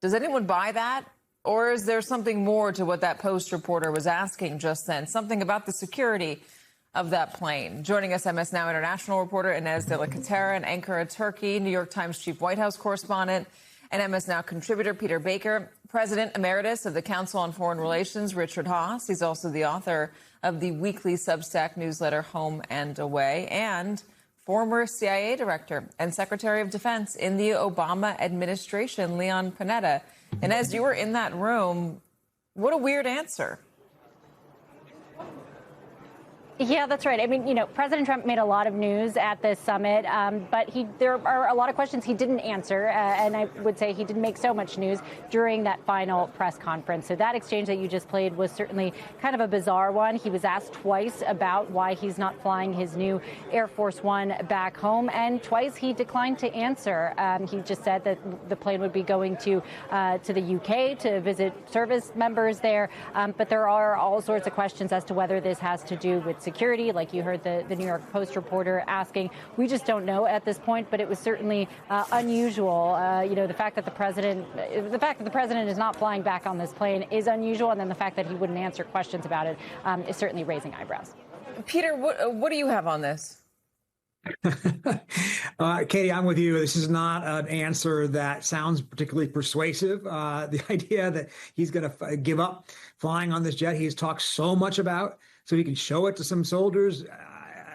Does anyone buy that? Or is there something more to what that Post reporter was asking just then? Something about the security of that plane. Joining us, MS Now international reporter Inez de la Catera in Ankara, Turkey, New York Times chief White House correspondent, and MS Now contributor Peter Baker, President Emeritus of the Council on Foreign Relations, Richard Haass. He's also the author of the weekly Substack newsletter Home and Away, and former CIA Director and Secretary of Defense in the Obama administration, Leon Panetta. And as you were in that room, what a weird answer. Yeah, that's right. I mean, you know, President Trump made a lot of news at this summit, but there are a lot of questions he didn't answer. And I would say he didn't make so much news during that final press conference. So that exchange that you just played was certainly kind of a bizarre one. He was asked twice about why he's not flying his new Air Force One back home, and twice he declined to answer. He just said that the plane would be going to the UK to visit service members there. But there are all sorts of questions as to whether this has to do with security, like you heard the New York Post reporter asking. We just don't know at this point, but it was certainly unusual. You know, the fact that the president is not flying back on this plane is unusual, and then the fact that he wouldn't answer questions about it is certainly raising eyebrows. Peter, what do you have on this? Katie, I'm with you. This is not an answer that sounds particularly persuasive. The idea that he's going to give up flying on this jet he's talked so much about so he can show it to some soldiers.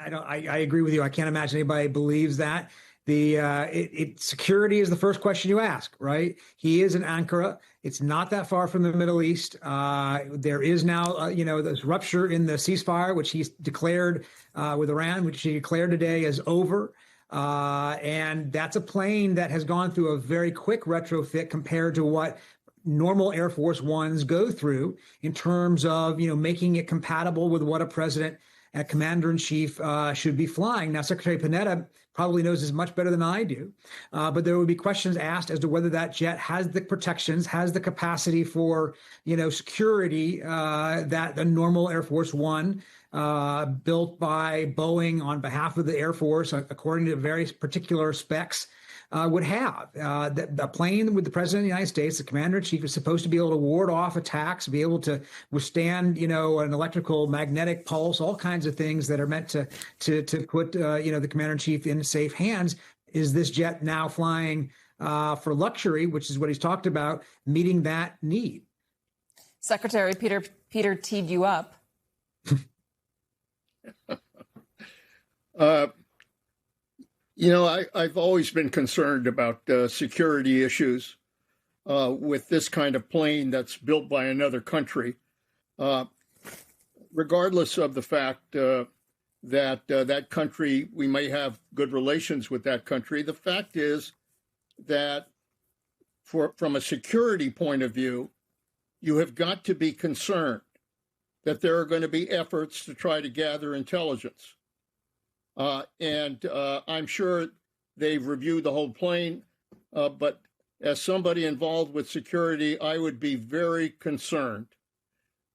I agree with you. I can't imagine anybody believes that. Security is the first question you ask, right? He is in Ankara. It's not that far from the Middle East. There is now, this rupture in the ceasefire, which he's declared with Iran, which he declared today as over. And that's a plane that has gone through a very quick retrofit compared to what normal Air Force Ones go through in terms of, making it compatible with what a president and commander-in-chief should be flying. Now, Secretary Panetta probably knows this much better than I do, but there would be questions asked as to whether that jet has the protections, has the capacity for, security that the normal Air Force One built by Boeing on behalf of the Air Force, according to very particular specs, would have. The plane with the president of the United States, the commander-in-chief, is supposed to be able to ward off attacks, be able to withstand, an electrical magnetic pulse, all kinds of things that are meant to put, the commander-in-chief in safe hands. Is this jet now flying for luxury, which is what he's talked about, meeting that need? Secretary, Peter teed you up. I've always been concerned about security issues with this kind of plane that's built by another country, regardless of the fact that country, we may have good relations with that country. The fact is that from a security point of view, you have got to be concerned that there are going to be efforts to try to gather intelligence. And I'm sure they've reviewed the whole plane, but as somebody involved with security, I would be very concerned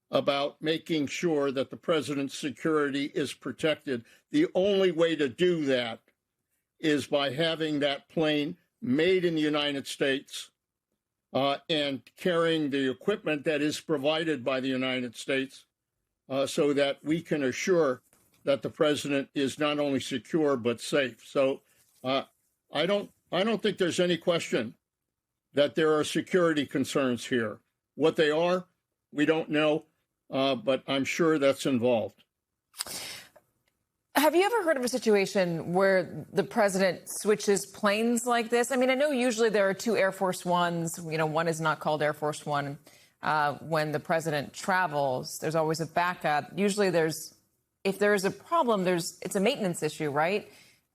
about making sure that the president's security is protected. The only way to do that is by having that plane made in the United States and carrying the equipment that is provided by the United States so that we can assure that the president is not only secure but safe. So I don't think there's any question that there are security concerns here. What they are, we don't know, but I'm sure that's involved. Have you ever heard of a situation where the president switches planes like this? I mean, I know usually there are two Air Force Ones. One is not called Air Force One. When the president travels, there's always a backup. Usually if there is a problem, it's a maintenance issue, right?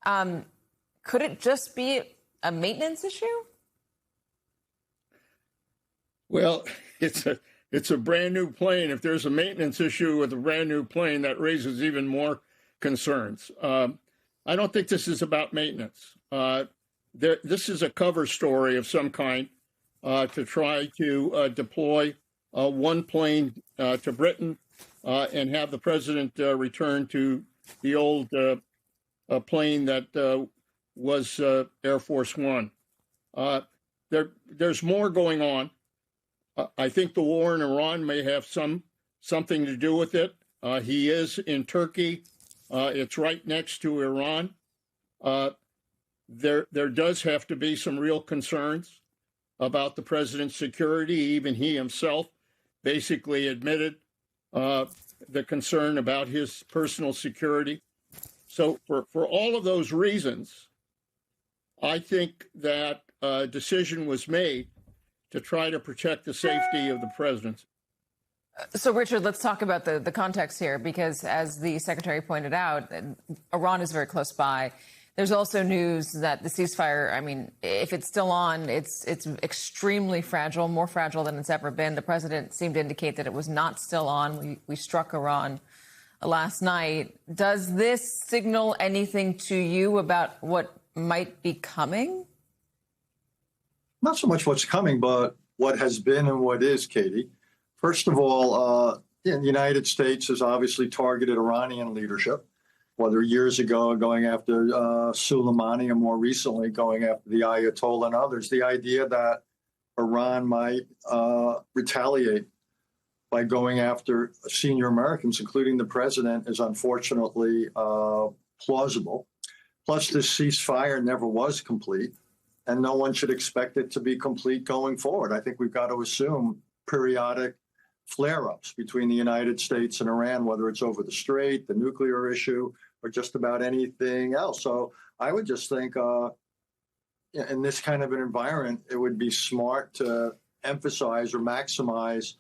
Could it just be a maintenance issue? Well, it's a brand new plane. If there's a maintenance issue with a brand new plane, that raises even more concerns. I don't think this is about maintenance. This is a cover story of some kind to try to deploy one plane to Britain and have the president return to the old plane that was Air Force One. there's more going on. I think the war in Iran may have something to do with it. He is in Turkey. It's right next to Iran. There does have to be some real concerns about the president's security. Even he himself basically admitted the concern about his personal security. So for all of those reasons, I think that a decision was made to try to protect the safety of the president. So, Richard, let's talk about the context here, because as the secretary pointed out, Iran is very close by. There's also news that the ceasefire, I mean, if it's still on, it's extremely fragile, more fragile than it's ever been. The president seemed to indicate that it was not still on. We struck Iran last night. Does this signal anything to you about what might be coming? Not so much what's coming, but what has been and what is, Katie. First of all, the United States has obviously targeted Iranian leadership, whether years ago going after Soleimani or more recently going after the Ayatollah and others. The idea that Iran might retaliate by going after senior Americans, including the president, is unfortunately plausible. Plus, this ceasefire never was complete, and no one should expect it to be complete going forward. I think we've got to assume periodic flare-ups between the United States and Iran, whether it's over the Strait, the nuclear issue, or just about anything else. So I would just think in this kind of an environment, it would be smart to emphasize or maximize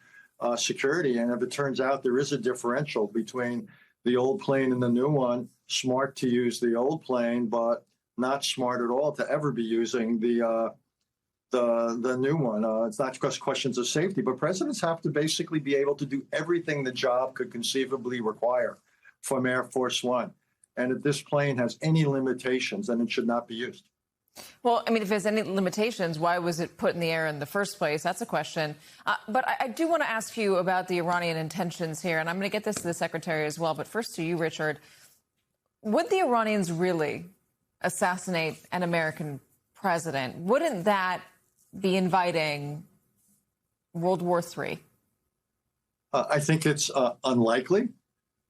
security. And if it turns out there is a differential between the old plane and the new one, smart to use the old plane, but not smart at all to ever be using the new one. It's not just questions of safety, but presidents have to basically be able to do everything the job could conceivably require from Air Force One. And if this plane has any limitations, then it should not be used. Well, I mean, if there's any limitations, why was it put in the air in the first place? That's a question. But I do want to ask you about the Iranian intentions here, and I'm going to get this to the secretary as well. But first to you, Richard. Would the Iranians really assassinate an American president? Wouldn't that be inviting World War III? I think it's unlikely,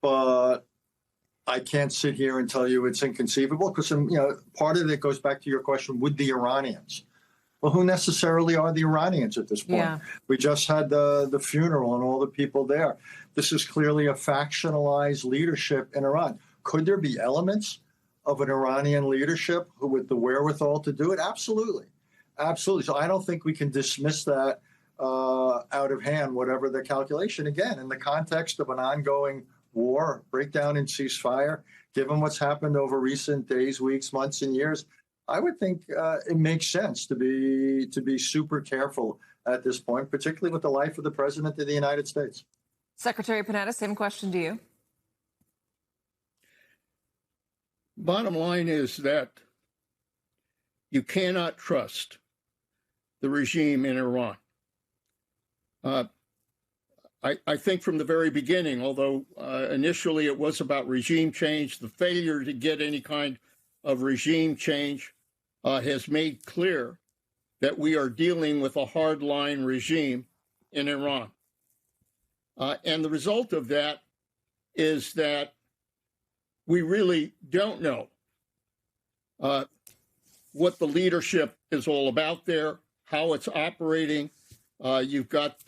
but I can't sit here and tell you it's inconceivable because, part of it goes back to your question, would the Iranians? Well, who necessarily are the Iranians at this point? Yeah. We just had the funeral and all the people there. This is clearly a factionalized leadership in Iran. Could there be elements of an Iranian leadership who with the wherewithal to do it? Absolutely. Absolutely. So I don't think we can dismiss that out of hand, whatever the calculation. Again, in the context of an ongoing war, breakdown in ceasefire, given what's happened over recent days, weeks, months, and years, I would think it makes sense to be super careful at this point, particularly with the life of the president of the United States. Secretary Panetta, same question to you. Bottom line is that you cannot trust the regime in Iran. I think from the very beginning, although initially it was about regime change, the failure to get any kind of regime change has made clear that we are dealing with a hardline regime in Iran. And the result of that is that we really don't know what the leadership is all about there, how it's operating. You've got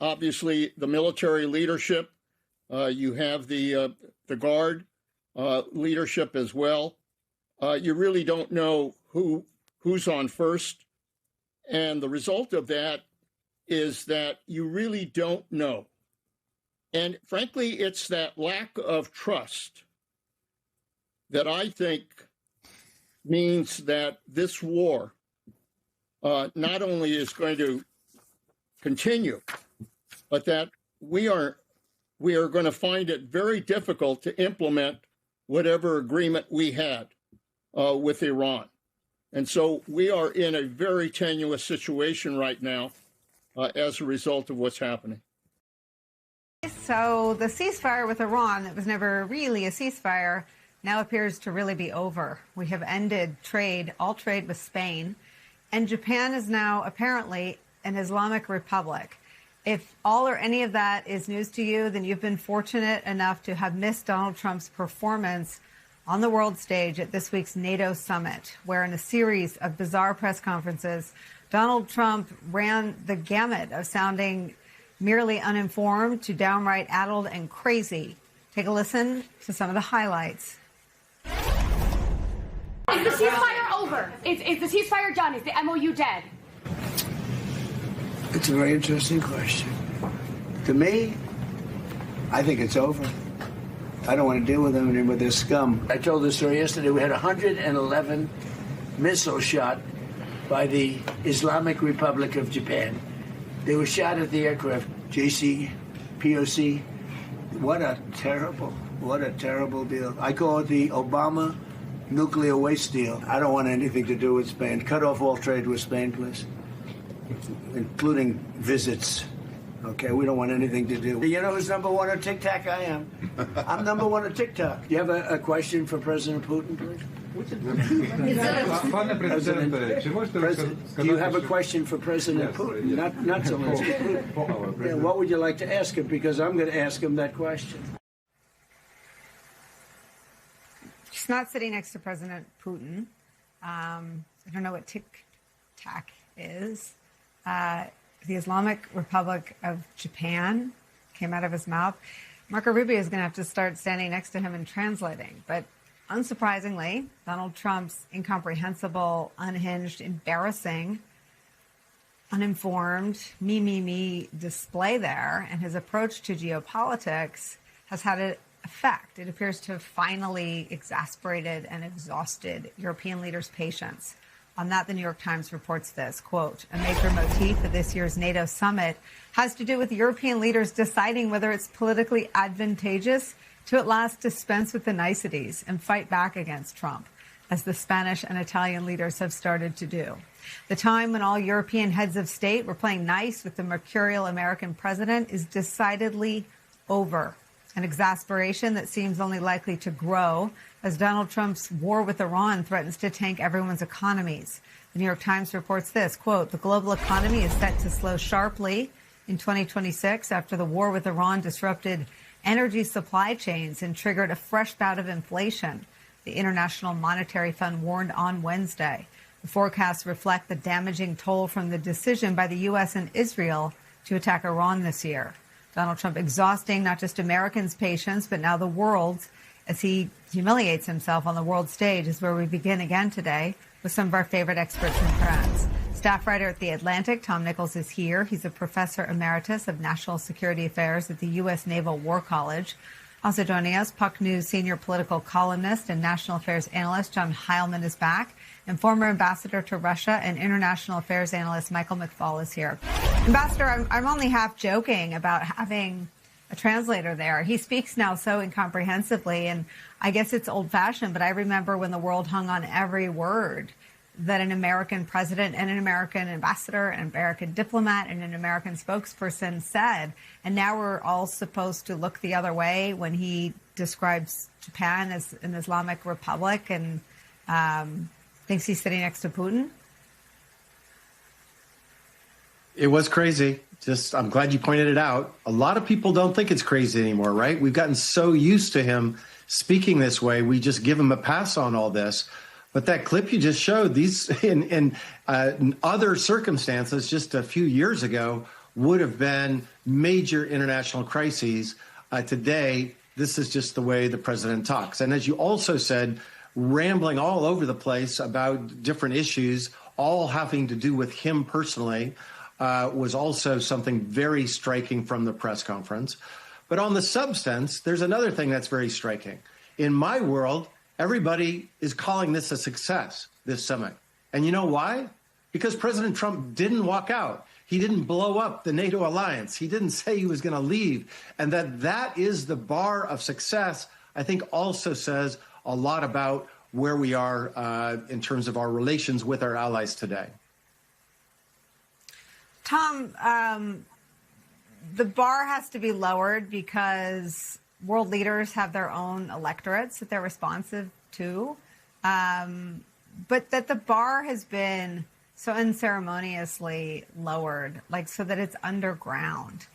obviously the military leadership. You have the Guard leadership as well. You really don't know who's on first. And the result of that is that you really don't know. And frankly, it's that lack of trust that I think means that this war not only is going to continue, but that we are going to find it very difficult to implement whatever agreement we had with Iran. And so we are in a very tenuous situation right now as a result of what's happening. So the ceasefire with Iran, that was never really a ceasefire, now appears to really be over. We have ended trade, all trade with Spain. And Japan is now apparently an Islamic republic. If all or any of that is news to you, then you've been fortunate enough to have missed Donald Trump's performance on the world stage at this week's NATO summit, where in a series of bizarre press conferences, Donald Trump ran the gamut of sounding merely uninformed to downright addled and crazy. Take a listen to some of the highlights. Is the ceasefire over? Is the ceasefire done? Is the MOU dead? It's a very interesting question. To me, I think it's over. I don't want to deal with them and with this scum. I told this story yesterday. We had 111 missiles shot by the Islamic Republic of Japan. They were shot at the aircraft, JCPOC. What a terrible deal. I call it the Obama nuclear waste deal. I don't want anything to do with Spain. Cut off all trade with Spain, please, including visits. Okay, we don't want anything to do. You know who's number one on TikTok? I am. I'm number one on TikTok. Do you have a question for President Putin, please? Do you have a question for President Putin? Not Zelensky. Putin. Yeah, what would you like to ask him? Because I'm going to ask him that question. She's not sitting next to President Putin. I don't know what TikTok is. The Islamic Republic of Japan came out of his mouth. Marco Rubio is going to have to start standing next to him and translating. But unsurprisingly, Donald Trump's incomprehensible, unhinged, embarrassing, uninformed, me display there and his approach to geopolitics has had an effect. It appears to have finally exasperated and exhausted European leaders' patience. On that, the New York Times reports this, quote, a major motif of this year's NATO summit has to do with European leaders deciding whether it's politically advantageous to at last dispense with the niceties and fight back against Trump, as the Spanish and Italian leaders have started to do. The time when all European heads of state were playing nice with the mercurial American president is decidedly over. An exasperation that seems only likely to grow as Donald Trump's war with Iran threatens to tank everyone's economies. The New York Times reports this, quote, the global economy is set to slow sharply in 2026 after the war with Iran disrupted energy supply chains and triggered a fresh bout of inflation, the International Monetary Fund warned on Wednesday. The forecasts reflect the damaging toll from the decision by the U.S. and Israel to attack Iran this year. Donald Trump exhausting not just Americans' patience, but now the world's, as he humiliates himself on the world stage, is where we begin again today with some of our favorite experts and friends. Staff writer at The Atlantic, Tom Nichols, is here. He's a professor emeritus of national security affairs at the U.S. Naval War College. Also joining us, Puck News senior political columnist and national affairs analyst John Heilman is back. And former ambassador to Russia and international affairs analyst Michael McFaul is here. Ambassador, I'm only half joking about having a translator there. He speaks now so incomprehensibly, and I guess it's old-fashioned, but I remember when the world hung on every word that an American president and an American ambassador, an American diplomat, and an American spokesperson said. And now we're all supposed to look the other way when he describes Japan as an Islamic republic and thinks he's sitting next to Putin. It was crazy. I'm glad you pointed it out. A lot of people don't think it's crazy anymore, right? We've gotten so used to him speaking this way. We just give him a pass on all this. But that clip you just showed, these in other circumstances just a few years ago would have been major international crises. Today, this is just the way the president talks. And as you also said, rambling all over the place about different issues, all having to do with him personally, was also something very striking from the press conference. But on the substance, there's another thing that's very striking. In my world, everybody is calling this a success, this summit. And you know why? Because President Trump didn't walk out. He didn't blow up the NATO alliance. He didn't say he was going to leave. And that is the bar of success, I think also says a lot about where we are in terms of our relations with our allies today. Tom, the bar has to be lowered because world leaders have their own electorates that they're responsive to. But that the bar has been so unceremoniously lowered, like so that it's underground.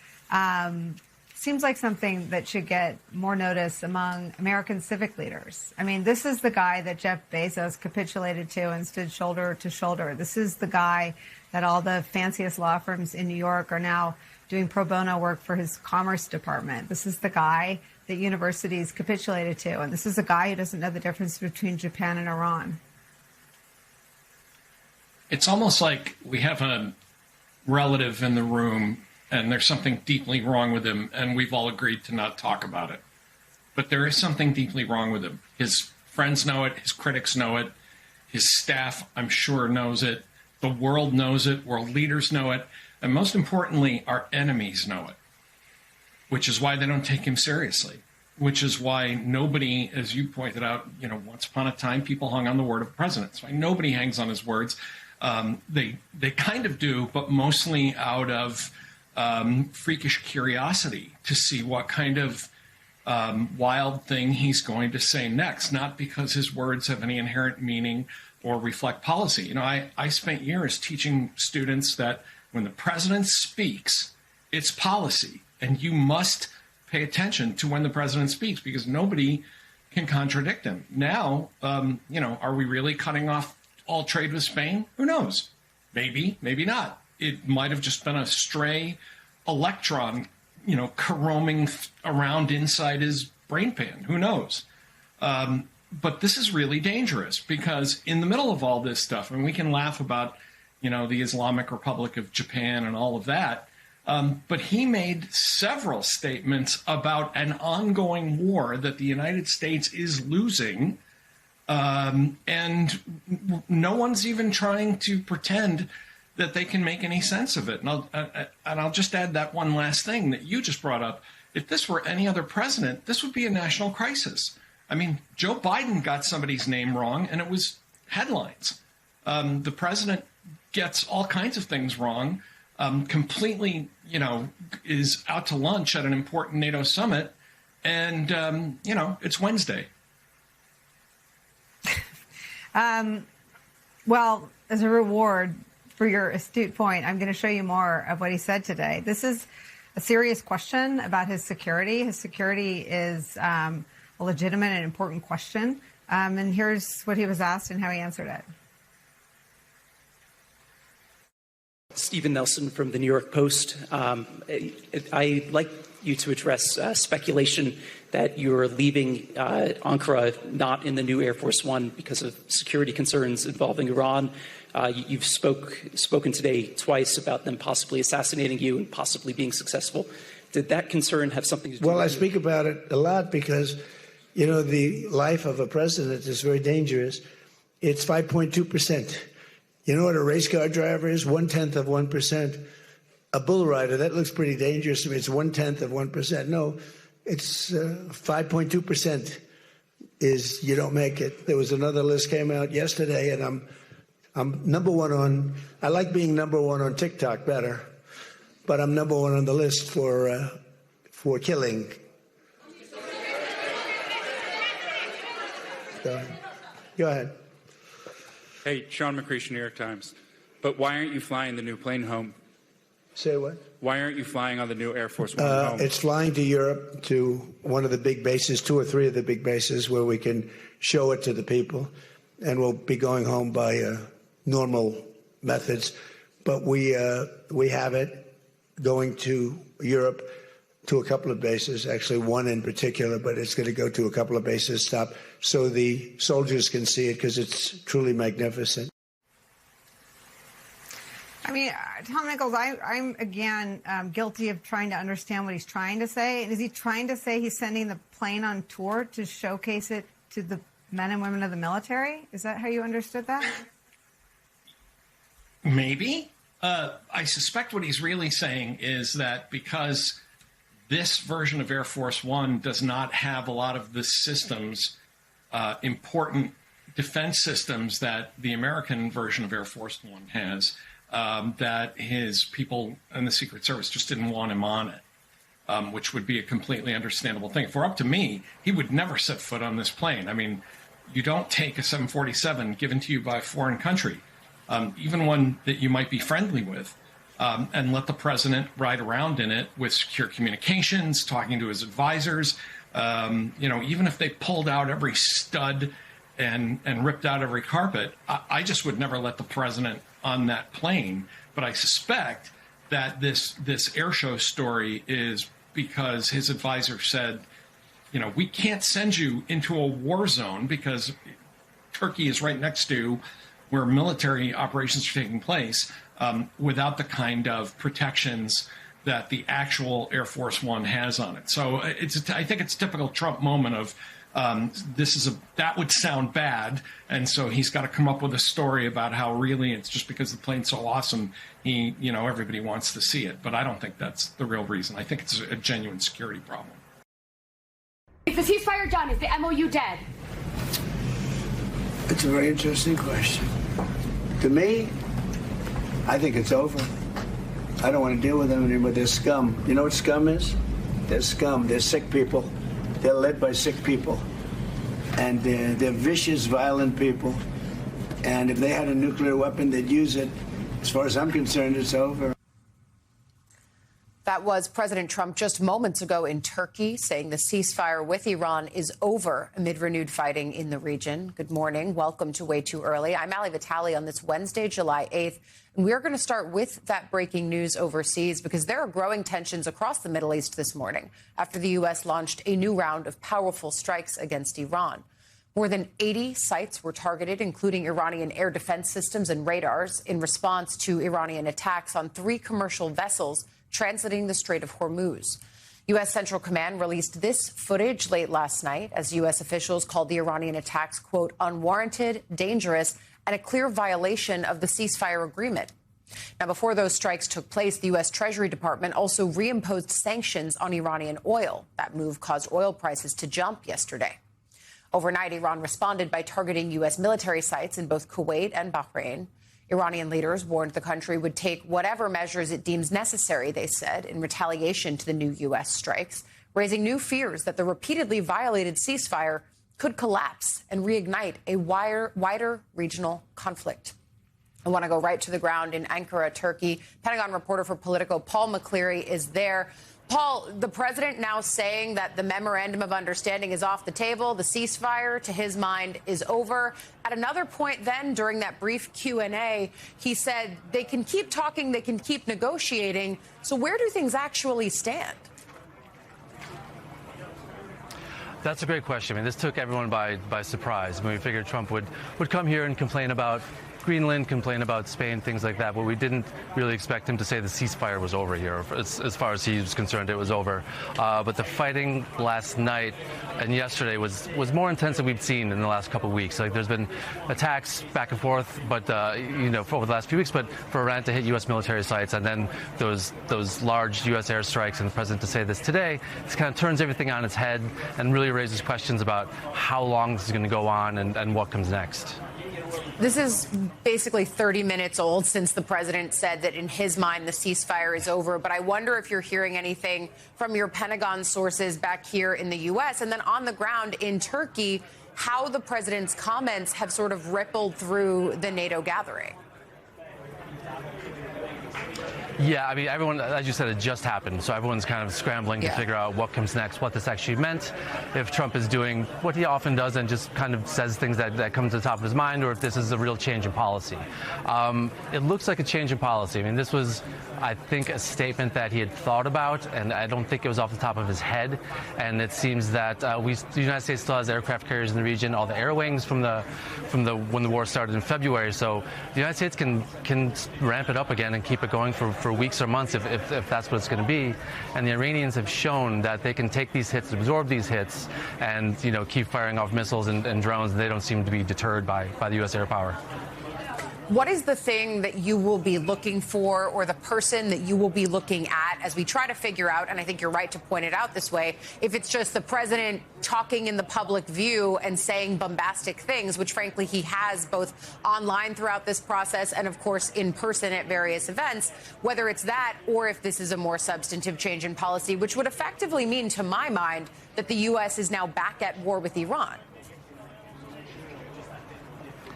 Seems like something that should get more notice among American civic leaders. I mean, this is the guy that Jeff Bezos capitulated to and stood shoulder to shoulder. This is the guy that all the fanciest law firms in New York are now doing pro bono work for his commerce department. This is the guy that universities capitulated to. And this is a guy who doesn't know the difference between Japan and Iran. It's almost like we have a relative in the room and there's something deeply wrong with him, and we've all agreed to not talk about it. But there is something deeply wrong with him. His friends know it, his critics know it, his staff, I'm sure, knows it, the world knows it, world leaders know it, and most importantly, our enemies know it, which is why they don't take him seriously, which is why nobody, as you pointed out, once upon a time, people hung on the word of the president. That's why nobody hangs on his words. They kind of do, but mostly out of freakish curiosity to see what kind of wild thing he's going to say next, not because his words have any inherent meaning or reflect policy. I spent years teaching students that when the president speaks, it's policy, and you must pay attention to when the president speaks because nobody can contradict him. Now, are we really cutting off all trade with Spain? Who knows? Maybe, maybe not. It might have just been a stray electron, roaming around inside his brain pan. Who knows? But this is really dangerous because in the middle of all this stuff, and we can laugh about, the Islamic Republic of Japan and all of that, but he made several statements about an ongoing war that the United States is losing, and no one's even trying to pretend that they can make any sense of it. And I'll just add that one last thing that you just brought up. If this were any other president, this would be a national crisis. I mean, Joe Biden got somebody's name wrong, and it was headlines. The president gets all kinds of things wrong, completely, is out to lunch at an important NATO summit, and, it's Wednesday. Well, as a reward for your astute point, I'm going to show you more of what he said today. This is a serious question about his security. His security is a legitimate and important question. And here's what he was asked and how he answered it. Stephen Nelson from the New York Post. I'd like you to address speculation that you're leaving Ankara not in the new Air Force One because of security concerns involving Iran. You've spoken today twice about them possibly assassinating you and possibly being successful. Did that concern have something to do with it? Well, I speak about it a lot because, the life of a president is very dangerous. It's 5.2%. You know what a race car driver is? 1/10 of 1%. A bull rider, that looks pretty dangerous to me. It's 1/10 of 1%. No, it's 5.2% is you don't make it. There was another list came out yesterday, and I'm number one on. I like being number one on TikTok better, but I'm number one on the list for killing. Go ahead. Hey, Sean McCreesh, New York Times. But why aren't you flying the new plane home? Say what? Why aren't you flying on the new Air Force One home? It's flying to Europe, to one of the big bases, 2 or 3 of the big bases, where we can show it to the people. And we'll be going home by normal methods. But we have it going to Europe, to a couple of bases, actually one in particular, but it's going to go to a couple of bases, stop, so the soldiers can see it because it's truly magnificent. I mean, Tom Nichols, I'm again guilty of trying to understand what he's trying to say. Is he trying to say he's sending the plane on tour to showcase it to the men and women of the military? Is that how you understood that? Maybe. I suspect what he's really saying is that because this version of Air Force One does not have a lot of the systems, important defense systems that the American version of Air Force One has, that his people in the Secret Service just didn't want him on it, which would be a completely understandable thing. If it were up to me, he would never set foot on this plane. I mean, you don't take a 747 given to you by a foreign country even one that you might be friendly with, and let the president ride around in it with secure communications, talking to his advisors. Even if they pulled out every stud and ripped out every carpet, I just would never let the president on that plane. But I suspect that this air show story is because his advisor said, we can't send you into a war zone because Turkey is right next to where military operations are taking place, without the kind of protections that the actual Air Force One has on it. So I think it's a typical Trump moment of that would sound bad, and so he's got to come up with a story about how really it's just because the plane's so awesome, everybody wants to see it. But I don't think that's the real reason. I think it's a genuine security problem. Is the ceasefire done? Is the MOU dead? It's a very interesting question. To me, I think it's over. I don't want to deal with them anymore. They're scum. You know what scum is? They're scum. They're sick people. They're led by sick people. And they're vicious, violent people. And if they had a nuclear weapon, they'd use it. As far as I'm concerned, it's over. That was President Trump just moments ago in Turkey, saying the ceasefire with Iran is over amid renewed fighting in the region. Good morning. Welcome to Way Too Early. I'm Ali Vitale on this Wednesday, July 8th. And we're going to start with that breaking news overseas because there are growing tensions across the Middle East this morning after the U.S. launched a new round of powerful strikes against Iran. More than 80 sites were targeted, including Iranian air defense systems and radars, in response to Iranian attacks on 3 commercial vessels transiting the Strait of Hormuz. U.S. Central Command released this footage late last night as U.S. officials called the Iranian attacks, quote, unwarranted, dangerous, and a clear violation of the ceasefire agreement. Now, before those strikes took place, the U.S. Treasury Department also reimposed sanctions on Iranian oil. That move caused oil prices to jump yesterday. Overnight, Iran responded by targeting U.S. military sites in both Kuwait and Bahrain. Iranian leaders warned the country would take whatever measures it deems necessary, they said, in retaliation to the new U.S. strikes, raising new fears that the repeatedly violated ceasefire could collapse and reignite a wider regional conflict. I want to go right to the ground in Ankara, Turkey. Pentagon reporter for Politico Paul McCleary is there. Paul, the president now saying that the memorandum of understanding is off the table. The ceasefire, to his mind, is over. At another point then, during that brief Q&A, he said they can keep talking, they can keep negotiating. So where do things actually stand? That's a great question. I mean, this took everyone by surprise. I mean, we figured Trump would come here and complain about Greenland, complain about Spain, things like that, but we didn't really expect him to say the ceasefire was over here. As far as he was concerned, it was over. But the fighting last night and yesterday was more intense than we've seen in the last couple of weeks. Like, there's been attacks back and forth, but over the last few weeks, but for Iran to hit U.S. military sites and then those large U.S. airstrikes, and the president to say this today, this kind of turns everything on its head and really raises questions about how long this is going to go on and what comes next. This is basically 30 minutes old since the president said that in his mind the ceasefire is over. But I wonder if you're hearing anything from your Pentagon sources back here in the U.S. and then on the ground in Turkey, how the president's comments have sort of rippled through the NATO gathering. Yeah, I mean, everyone, as you said, it just happened. So everyone's kind of scrambling to figure out what comes next, what this actually meant, if Trump is doing what he often does and just kind of says things that come to the top of his mind, or if this is a real change in policy. It looks like a change in policy. I mean, this was, I think, a statement that he had thought about, and I don't think it was off the top of his head. And it seems that the United States still has aircraft carriers in the region, all the air wings from when the war started in February. So the United States can ramp it up again and keep it going for weeks or months if that's what it's going to be. And the Iranians have shown that they can take these hits, absorb these hits, and keep firing off missiles and drones. And they don't seem to be deterred by the U.S. air power. What is the thing that you will be looking for, or the person that you will be looking at as we try to figure out, and I think you're right to point it out this way, if it's just the president talking in the public view and saying bombastic things, which frankly he has both online throughout this process and of course in person at various events, whether it's that or if this is a more substantive change in policy, which would effectively mean, to my mind, that the U.S. is now back at war with Iran.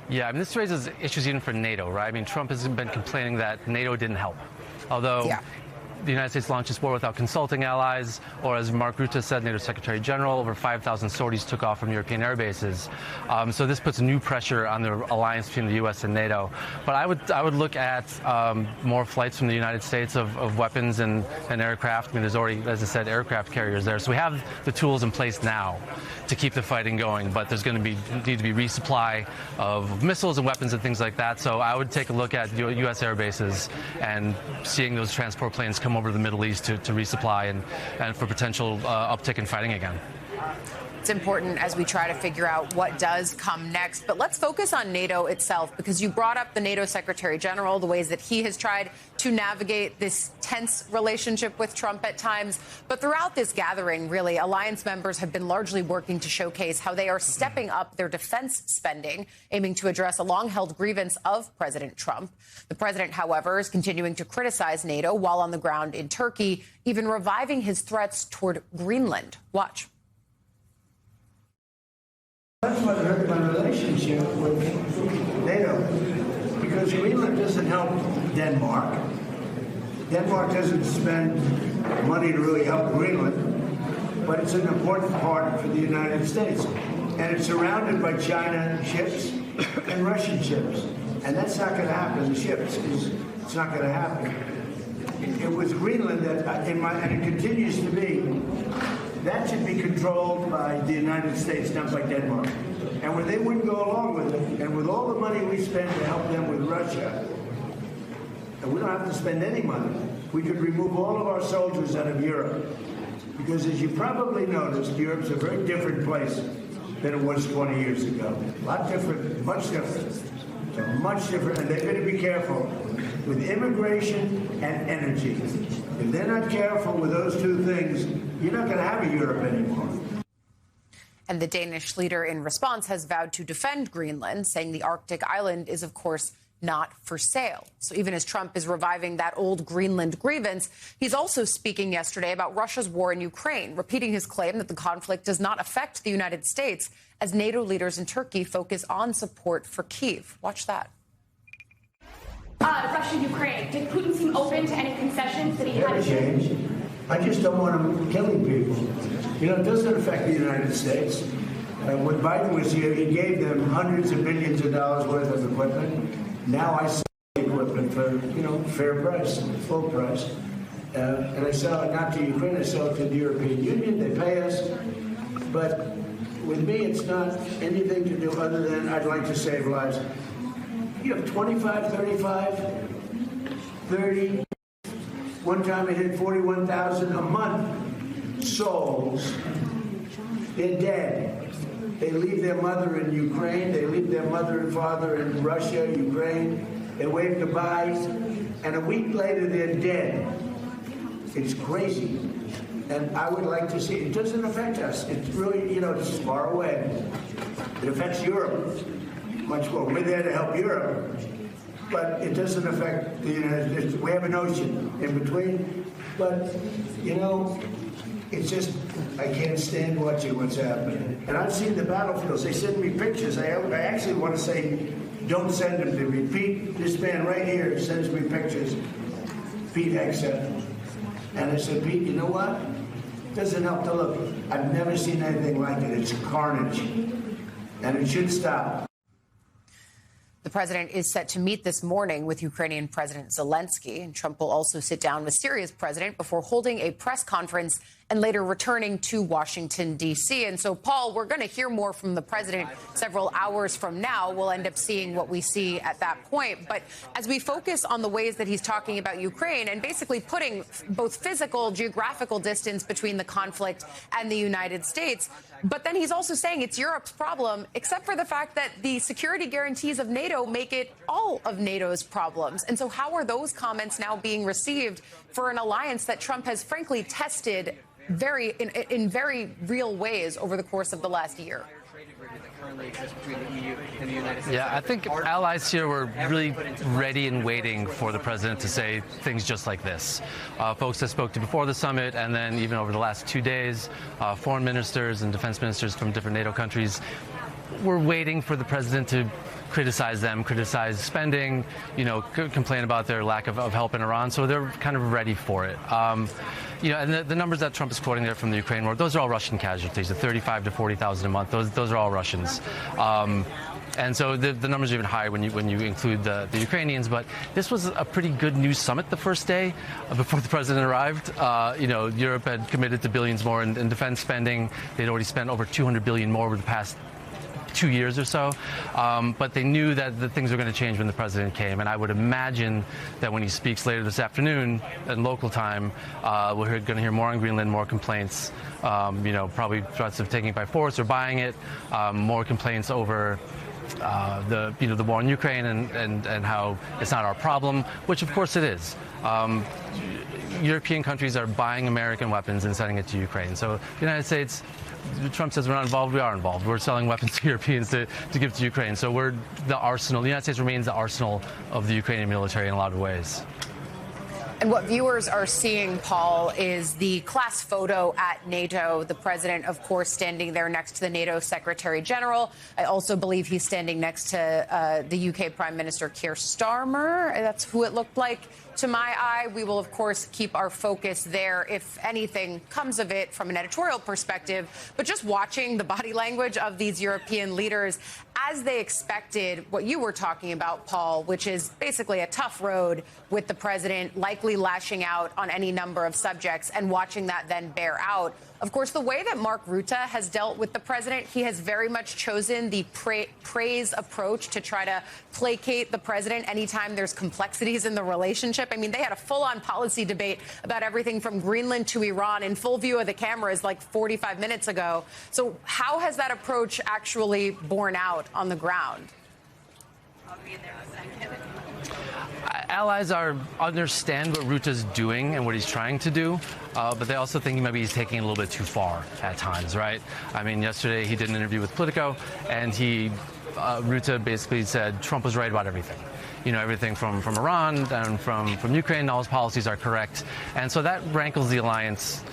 Yeah, I mean, this raises issues even for NATO, right? I mean, Trump has been complaining that NATO didn't help, although the United States launched this war without consulting allies, or as Mark Rutte said, NATO Secretary General, over 5,000 sorties took off from European air bases. So this puts new pressure on the alliance between the U.S. and NATO. But I would look at more flights from the United States of weapons and aircraft. I mean, there's already, as I said, aircraft carriers there. So we have the tools in place now to keep the fighting going, but there's going to need to be resupply of missiles and weapons and things like that. So I would take a look at U.S. air bases and seeing those transport planes come over to the Middle East to resupply and for potential uptick in fighting again. It's important as we try to figure out what does come next. But let's focus on NATO itself, because you brought up the NATO Secretary General, the ways that he has tried to navigate this tense relationship with Trump at times. But throughout this gathering, really, alliance members have been largely working to showcase how they are stepping up their defense spending, aiming to address a long-held grievance of President Trump. The president, however, is continuing to criticize NATO while on the ground in Turkey, even reviving his threats toward Greenland. Watch. That's what hurt my relationship with NATO, because Greenland doesn't help Denmark. Denmark doesn't spend money to really help Greenland, but it's an important part for the United States. And it's surrounded by China ships and Russian ships. And that's not going to happen. The ships, it's not going to happen. It was Greenland that, and it continues to be, that should be controlled by the United States, not by Denmark. And when they wouldn't go along with it, and with all the money we spend to help them with Russia, and we don't have to spend any money, we could remove all of our soldiers out of Europe. Because as you probably noticed, Europe's a very different place than it was 20 years ago. A lot different, much different. So much different, and they better be careful with immigration and energy. If they're not careful with those two things, you're not going to have a Europe anymore. And the Danish leader in response has vowed to defend Greenland, saying the Arctic island is, of course, not for sale. So even as Trump is reviving that old Greenland grievance, he's also speaking yesterday about Russia's war in Ukraine, repeating his claim that the conflict does not affect the United States as NATO leaders in Turkey focus on support for Kyiv. Watch that. Russia, Ukraine. Did Putin seem open to any concessions that he had? Never changed. I just don't want him killing people. You know, it doesn't affect the United States. When Biden was here, he gave them hundreds of billions of dollars worth of equipment. Now I sell the equipment for, fair price, full price. And I sell it not to Ukraine, I sell it to the European Union. They pay us. But with me, it's not anything to do other than I'd like to save lives. You have 25, 35, 30. One time I hit 41,000 a month souls. They're dead. They leave their mother in Ukraine. They leave their mother and father in Russia, Ukraine. They wave goodbyes. And a week later, they're dead. It's crazy. And I would like to see, it doesn't affect us. It's really, it's far away. It affects Europe much more. We're there to help Europe. But it doesn't affect the United States. We have an ocean in between. But, it's just, I can't stand watching what's happening. And I've seen the battlefields. They send me pictures. I actually want to say, don't send them to me. Pete, this man right here sends me pictures. Pete Hegseth. And I said, Pete, you know what? It doesn't help to look. I've never seen anything like it. It's carnage. And it should stop. The president is set to meet this morning with Ukrainian President Zelensky, and Trump will also sit down with Syria's president before holding a press conference and later returning to Washington, D.C. And so, Paul, we're going to hear more from the president several hours from now. We'll end up seeing what we see at that point. But as we focus on the ways that he's talking about Ukraine and basically putting both physical, geographical distance between the conflict and the United States, but then he's also saying it's Europe's problem, except for the fact that the security guarantees of NATO make it all of NATO's problems. And so how are those comments now being received for an alliance that Trump has frankly tested in very real ways over the course of the last year? Yeah, I think allies here were really ready and waiting for the president to say things just like this. Folks that spoke to before the summit and then even over the last 2 days, foreign ministers and defense ministers from different NATO countries were waiting for the president to criticize them, criticize spending, complain about their lack of help in Iran. So they're kind of ready for it. And the numbers that Trump is quoting there from the Ukraine war, those are all Russian casualties, the 35 to 40,000 a month. Those are all Russians. And so the numbers are even higher when you include the Ukrainians. But this was a pretty good news summit the first day before the president arrived. Europe had committed to billions more in defense spending. They'd already spent over $200 billion more over the past 2 years or so. But they knew that the things were going to change when the president came. And I would imagine that when he speaks later this afternoon in local time, we're going to hear more on Greenland, more complaints, probably threats of taking it by force or buying it, more complaints over the war in Ukraine and how it's not our problem, which of course it is. European countries are buying American weapons and sending it to Ukraine. So the United States, Trump says we're not involved. We are involved. We're selling weapons to Europeans to give to Ukraine. So we're the arsenal. The United States remains the arsenal of the Ukrainian military in a lot of ways. And what viewers are seeing, Paul, is the class photo at NATO. The president, of course, standing there next to the NATO Secretary General. I also believe he's standing next to the UK Prime Minister Keir Starmer. That's who it looked like to my eye. We will, of course, keep our focus there if anything comes of it from an editorial perspective. But just watching the body language of these European leaders as they expected what you were talking about, Paul, which is basically a tough road with the president likely lashing out on any number of subjects and watching that then bear out. Of course, the way that Mark Rutte has dealt with the president, he has very much chosen the praise approach to try to placate the president anytime there's complexities in the relationship. I mean, they had a full-on policy debate about everything from Greenland to Iran in full view of the cameras like 45 minutes ago. So how has that approach actually borne out on the ground? Allies understand what Rutte's doing and what he's trying to do, but they also think maybe he's taking it a little bit too far at times, right? I mean, yesterday he did an interview with Politico, and Rutte basically said Trump was right about everything. Everything from Iran and from Ukraine, all his policies are correct. And so that rankles the alliance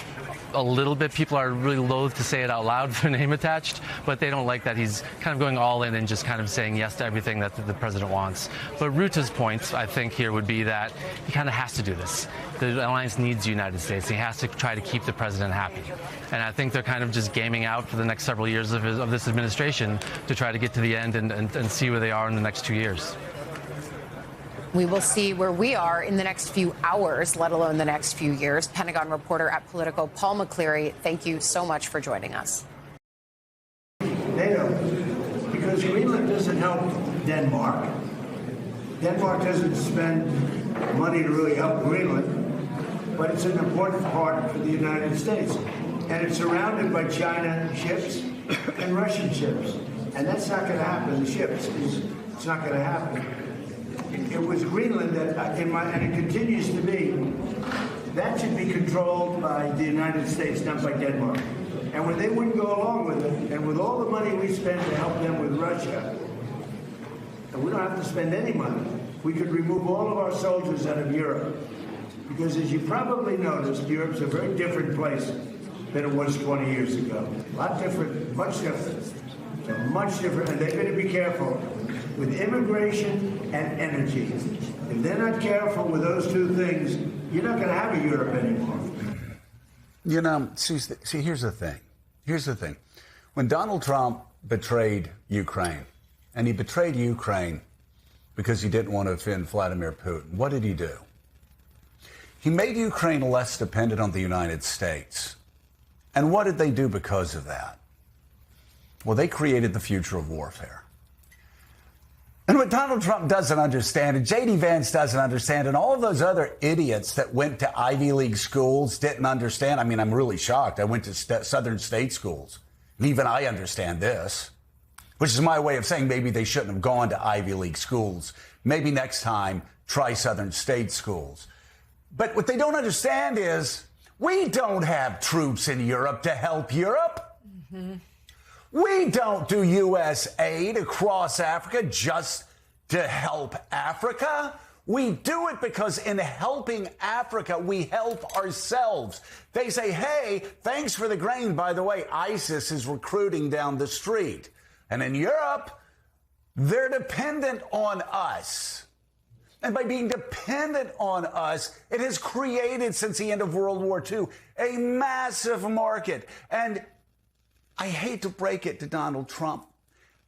a little bit. People are really loath to say it out loud with their name attached, but they don't like that he's kind of going all in and just kind of saying yes to everything that the president wants. But Rutte's point, I think, here would be that he kind of has to do this. The alliance needs the United States. He has to try to keep the president happy. And I think they're kind of just gaming out for the next several years of this administration to try to get to the end and see where they are in the next 2 years. We will see where we are in the next few hours, let alone the next few years. Pentagon reporter at Politico, Paul McCleary, thank you so much for joining us. NATO, because Greenland doesn't help Denmark. Denmark doesn't spend money to really help Greenland, but it's an important part for the United States. And it's surrounded by China ships and Russian ships. And that's not going to happen. The ships, it's not going to happen. It was Greenland that, and it continues to be, that should be controlled by the United States, not by Denmark. And when they wouldn't go along with it, and with all the money we spend to help them with Russia, and we don't have to spend any money, we could remove all of our soldiers out of Europe. Because as you probably noticed, Europe's a very different place than it was 20 years ago. A lot different, much different. Much different, and they're going to be careful with immigration and energy. If they're not careful with those two things, you're not going to have a Europe anymore. See, here's the thing. Here's the thing. When Donald Trump betrayed Ukraine, and he betrayed Ukraine because he didn't want to offend Vladimir Putin, what did he do? He made Ukraine less dependent on the United States. And what did they do because of that? Well, they created the future of warfare. And what Donald Trump doesn't understand, and J.D. Vance doesn't understand, and all of those other idiots that went to Ivy League schools didn't understand. I mean, I'm really shocked. I went to Southern State schools, and even I understand this, which is my way of saying maybe they shouldn't have gone to Ivy League schools. Maybe next time, try Southern State schools. But what they don't understand is we don't have troops in Europe to help Europe. Mm-hmm. We don't do U.S. aid across Africa just to help Africa. We do it because in helping Africa, we help ourselves. They say, hey, thanks for the grain. By the way, ISIS is recruiting down the street. And in Europe, They're dependent on us. And by being dependent on us, it has created, since the end of World War II, a massive market. And I hate to break it to Donald Trump,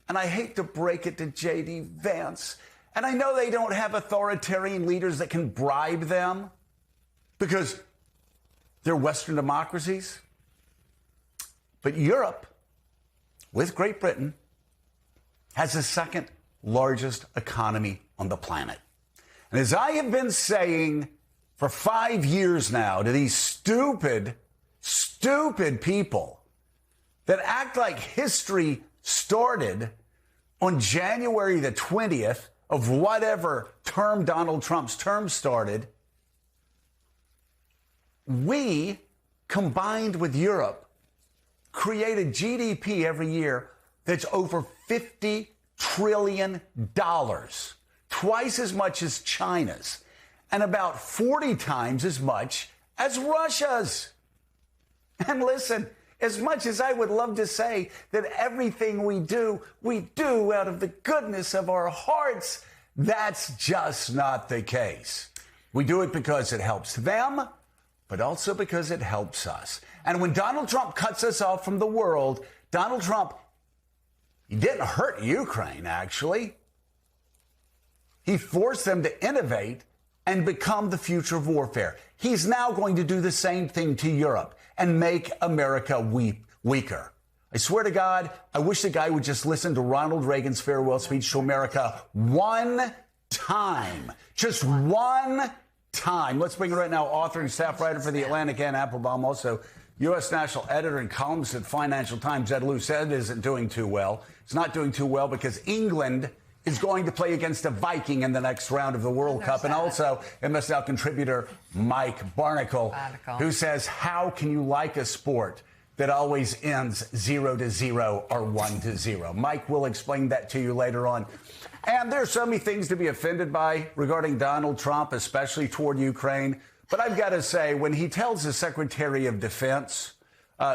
and I hate to break it to J.D. Vance. And I know they don't have authoritarian leaders that can bribe them because they're Western democracies. But Europe, with Great Britain, has the second largest economy on the planet. And as I have been saying for 5 years now to these stupid people that act like history started on January the 20th of whatever term Donald Trump's term started, we, combined with Europe, created GDP every year that's over $50 trillion, twice as much as China's, and about 40 times as much as Russia's. And listen, as much as I would love to say that everything we do out of the goodness of our hearts, that's just not the case. We do it because it helps them, but also because it helps us. And when Donald Trump cuts us off from the world, Donald Trump, he didn't hurt Ukraine, actually. He forced them to innovate and become the future of warfare. He's now going to do the same thing to Europe and make America weaker. I swear to God, I wish the guy would just listen to Ronald Reagan's farewell speech to America one time. Just one time. Let's bring it right now. Author and staff writer for The Atlantic, Ann Applebaum, also U.S. national editor and columnist at Financial Times. Ed Luce isn't doing too well. It's not doing too well because England is going to play against a Viking in the next round of the World Cup. And also MS Now contributor Mike Barnicle, who says, how can you like a sport that always ends 0-0 or 1-0? Mike will explain that to you later on. And there's so many things to be offended by regarding Donald Trump, especially toward Ukraine. But I've got to say, when he tells the Secretary of Defense,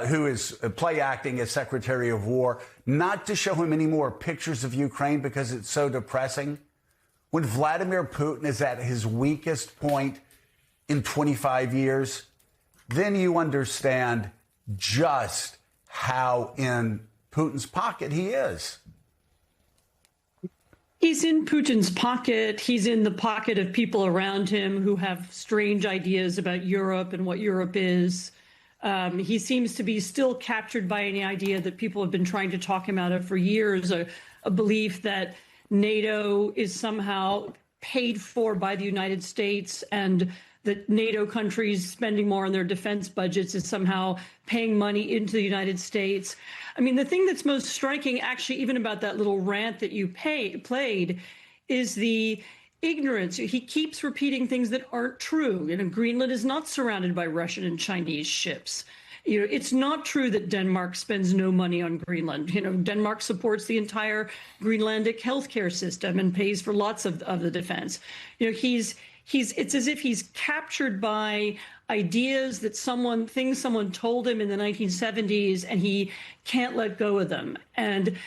who is play acting as Secretary of War, not to show him any more pictures of Ukraine because it's so depressing, when Vladimir Putin is at his weakest point in 25 years, then you understand just how in Putin's pocket he is. He's in Putin's pocket. He's in the pocket of people around him who have strange ideas about Europe and what Europe is. He seems to be still captured by any idea that people have been trying to talk him out of for years, a belief that NATO is somehow paid for by the United States and that NATO countries spending more on their defense budgets is somehow paying money into the United States. I mean, the thing that's most striking, actually, even about that little rant that you played, is the ignorance. He keeps repeating things that aren't true. You know, Greenland is not surrounded by Russian and Chinese ships. You know, it's not true that Denmark spends no money on Greenland. You know, Denmark supports the entire Greenlandic healthcare system and pays for lots of the defense. You know, it's as if he's captured by ideas that someone told him in the 1970s, and he can't let go of them. And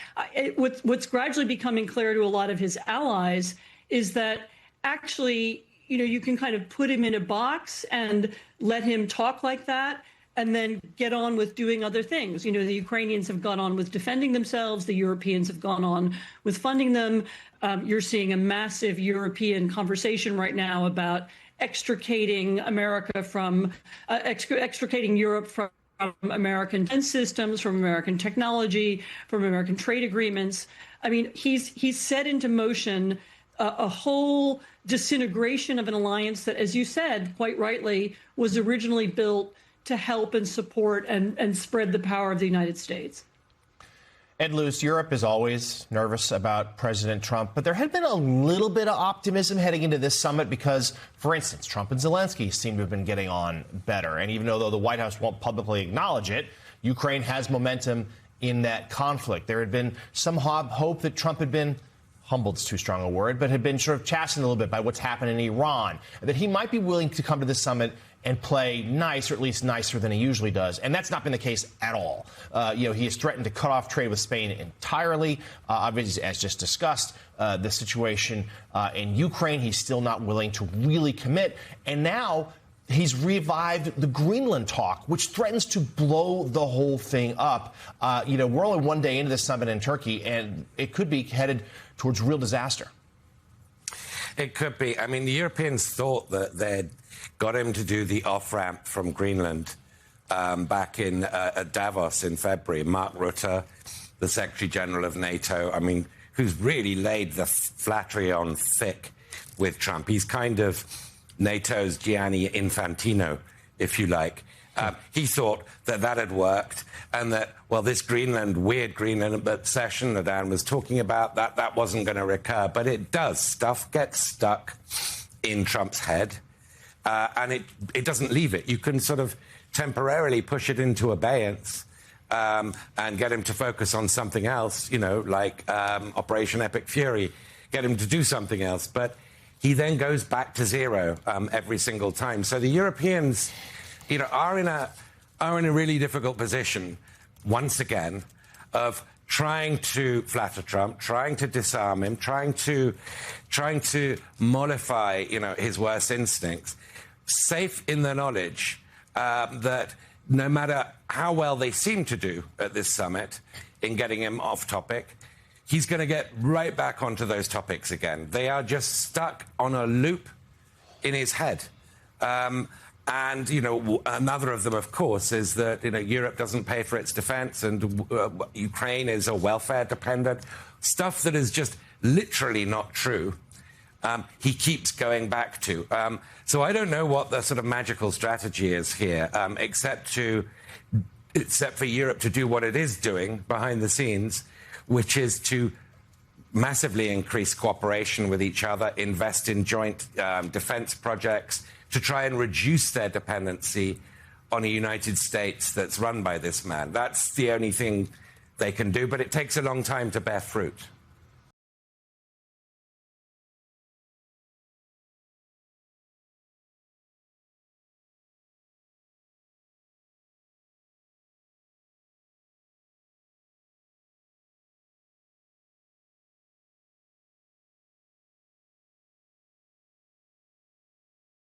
what's gradually becoming clear to a lot of his allies is that actually, you know, you can kind of put him in a box and let him talk like that and then get on with doing other things. You know, the Ukrainians have gone on with defending themselves. The Europeans have gone on with funding them. You're seeing a massive European conversation right now about extricating America from extricating Europe from American defense systems, from American technology, from American trade agreements. I mean, he's set into motion a whole disintegration of an alliance that, as you said, quite rightly, was originally built to help and support and spread the power of the United States. Ed Luce, Europe is always nervous about President Trump, but there had been a little bit of optimism heading into this summit because, for instance, Trump and Zelensky seem to have been getting on better. And even though the White House won't publicly acknowledge it, Ukraine has momentum in that conflict. There had been some hope that Trump had been humbled's too strong a word, but had been sort of chastened a little bit by what's happened in Iran, that he might be willing to come to the summit and play nice, or at least nicer than he usually does. And that's not been the case at all. He has threatened to cut off trade with Spain entirely. Obviously, as just discussed, the situation in Ukraine, he's still not willing to really commit. And now he's revived the Greenland talk, which threatens to blow the whole thing up. We're only one day into the summit in Turkey, and it could be headed towards real disaster. It could be. I mean, the Europeans thought that they'd got him to do the off-ramp from Greenland back in at Davos in February. Mark Rutte, the Secretary General of NATO, I mean, who's really laid the flattery on thick with Trump. He's kind of NATO's Gianni Infantino, if you like. He thought that had worked, and that, well, this weird Greenland session that Anne was talking about, that wasn't going to recur. But it does. Stuff gets stuck in Trump's head, and it doesn't leave it. You can sort of temporarily push it into abeyance and get him to focus on something else, like Operation Epic Fury, get him to do something else. But he then goes back to zero every single time. So the Europeans, are in a really difficult position once again of trying to flatter Trump, trying to disarm him, trying to mollify, his worst instincts, safe in the knowledge that no matter how well they seem to do at this summit in getting him off topic, he's going to get right back onto those topics again. They are just stuck on a loop in his head. And, another of them, of course, is that, Europe doesn't pay for its defense, and Ukraine is a welfare dependent. Stuff that is just literally not true. He keeps going back to. So I don't know what the sort of magical strategy is here, except for Europe to do what it is doing behind the scenes, which is to massively increase cooperation with each other, invest in joint defense projects, to try and reduce their dependency on a United States that's run by this man. That's the only thing they can do, but it takes a long time to bear fruit.